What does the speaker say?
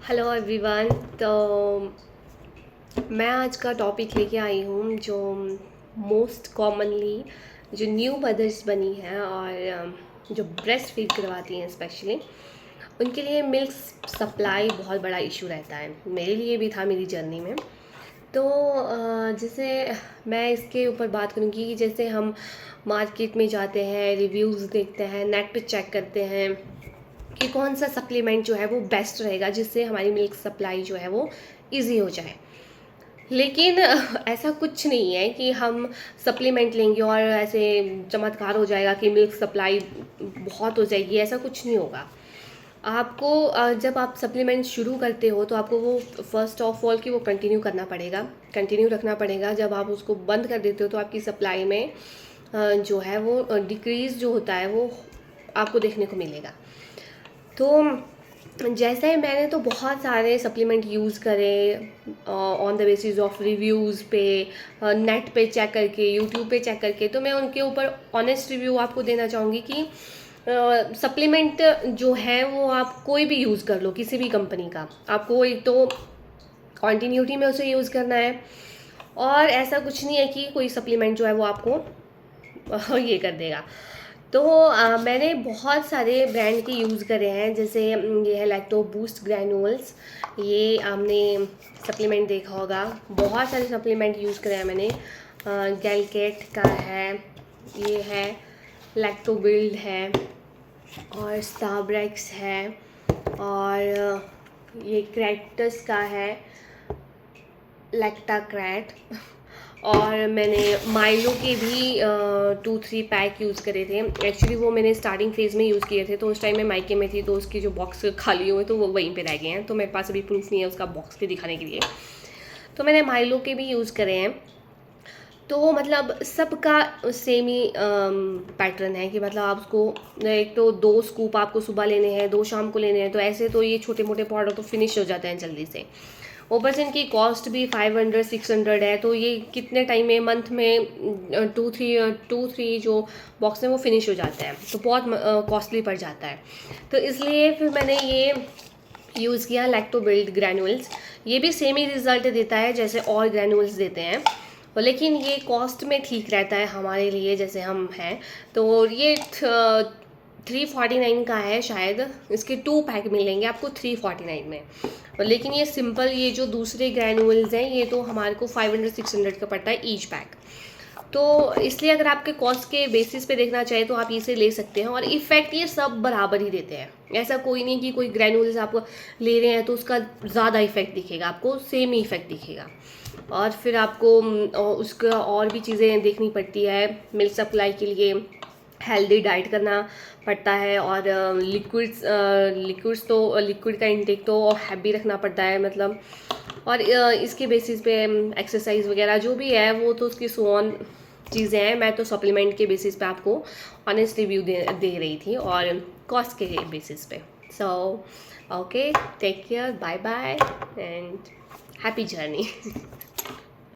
Hello everyone. तो मैं आज का टॉपिक लेके आई हूँ जो मोस्ट कॉमनली जो न्यू मदर्स बनी हैं और जो ब्रेस्ट फीड करवाती हैं स्पेशली उनके लिए मिल्क सप्लाई बहुत बड़ा इशू रहता है। मेरे लिए भी था मेरी जर्नी में। तो जैसे मैं इसके ऊपर बात करूँगी कि जैसे हम मार्केट में जाते हैं, रिव्यूज़ देखते हैं, नेट पे चेक करते हैं कि कौन सा सप्लीमेंट जो है वो बेस्ट रहेगा जिससे हमारी मिल्क सप्लाई जो है वो इजी हो जाए। लेकिन ऐसा कुछ नहीं है कि हम सप्लीमेंट लेंगे और ऐसे चमत्कार हो जाएगा कि मिल्क सप्लाई बहुत हो जाएगी, ऐसा कुछ नहीं होगा। आपको जब आप सप्लीमेंट शुरू करते हो तो आपको वो फर्स्ट ऑफ ऑल कि वो कंटिन्यू रखना पड़ेगा। जब आप उसको बंद कर देते हो तो आपकी सप्लाई में जो है वो डिक्रीज़ जो होता है वो आपको देखने को मिलेगा। तो जैसे मैंने तो बहुत सारे सप्लीमेंट यूज़ करे on the basis of reviews पे, नेट पे चेक करके, यूट्यूब पे चेक करके। तो मैं उनके ऊपर ऑनेस्ट रिव्यू आपको देना चाहूँगी कि सप्लीमेंट जो है वो आप कोई भी यूज़ कर लो, किसी भी कंपनी का। आपको एक तो कॉन्टीन्यूटी में उसे यूज़ करना है और ऐसा कुछ नहीं है कि कोई सप्लीमेंट जो है वो आपको ये कर देगा। तो मैंने बहुत सारे ब्रांड के यूज़ करे हैं। जैसे ये है लैक्टो बूस्ट ग्रैनुअल्स, ये आपने सप्लीमेंट देखा होगा। बहुत सारे सप्लीमेंट यूज़ करे हैं मैंने। गैलकेट का है, ये है लैक्टो बिल्ड है और स्टारब्रेक्स है और ये क्रैक्टस का है लैक्टाक्रैट। और मैंने माइलो के भी 2-3 पैक यूज़ करे थे। एक्चुअली वो मैंने स्टार्टिंग फेज़ में यूज़ किए थे, तो उस टाइम मैं मायके में थी तो उसकी जो बॉक्स खाली हुए तो वो वहीं पे रह गए हैं, तो मेरे पास अभी प्रूफ नहीं है उसका बॉक्स के दिखाने के लिए। तो मैंने माइलो के भी यूज़ करे हैं। तो मतलब सबका सेम ही पैटर्न है कि मतलब आप उसको एक तो 2 स्कूप आपको सुबह लेने हैं, 2 शाम को लेने हैं। तो ऐसे तो ये छोटे मोटे पाउडर तो फिनिश हो जाते हैं जल्दी से। ऊपर से इनकी कॉस्ट भी 500-600 है। तो ये कितने टाइम में, मंथ में 2-3 जो बॉक्स हैं वो फिनिश हो जाता है, तो बहुत कॉस्टली पड़ जाता है। तो इसलिए फिर मैंने ये यूज़ किया लैक्टो बिल्ड ग्रैनुअल्स। ये भी सेम ही रिज़ल्ट देता है जैसे और ग्रैनुअल्स देते हैं, लेकिन ये कॉस्ट में ठीक रहता है हमारे लिए जैसे हम हैं। तो ये 349 का है शायद। इसके 2 पैक मिलेंगे आपको 349 में। लेकिन ये सिंपल, ये जो दूसरे ग्रैनुअल्स हैं ये तो हमारे को 500-600 का पड़ता है ईच पैक। तो इसलिए अगर आपके कॉस्ट के बेसिस पे देखना चाहे तो आप इसे ले सकते हैं। और इफ़ेक्ट ये सब बराबर ही देते हैं। ऐसा कोई नहीं कि कोई ग्रैनुअल्स आप ले रहे हैं तो उसका ज़्यादा इफेक्ट दिखेगा, आपको सेम ही इफेक्ट दिखेगा। और फिर आपको उसका और भी चीज़ें देखनी पड़ती है। मिल्क सप्लाई के लिए हेल्दी डाइट करना पड़ता है और लिक्विड का इंटेक तो हैवी रखना पड़ता है मतलब। और इसके बेसिस पे एक्सरसाइज वगैरह जो भी है वो तो उसकी सोन चीज़ें हैं। मैं तो सप्लीमेंट के बेसिस पे आपको ऑनेस्ट रिव्यू दे रही थी और कॉस्ट के बेसिस पे। So okay, take care, bye bye and happy journey.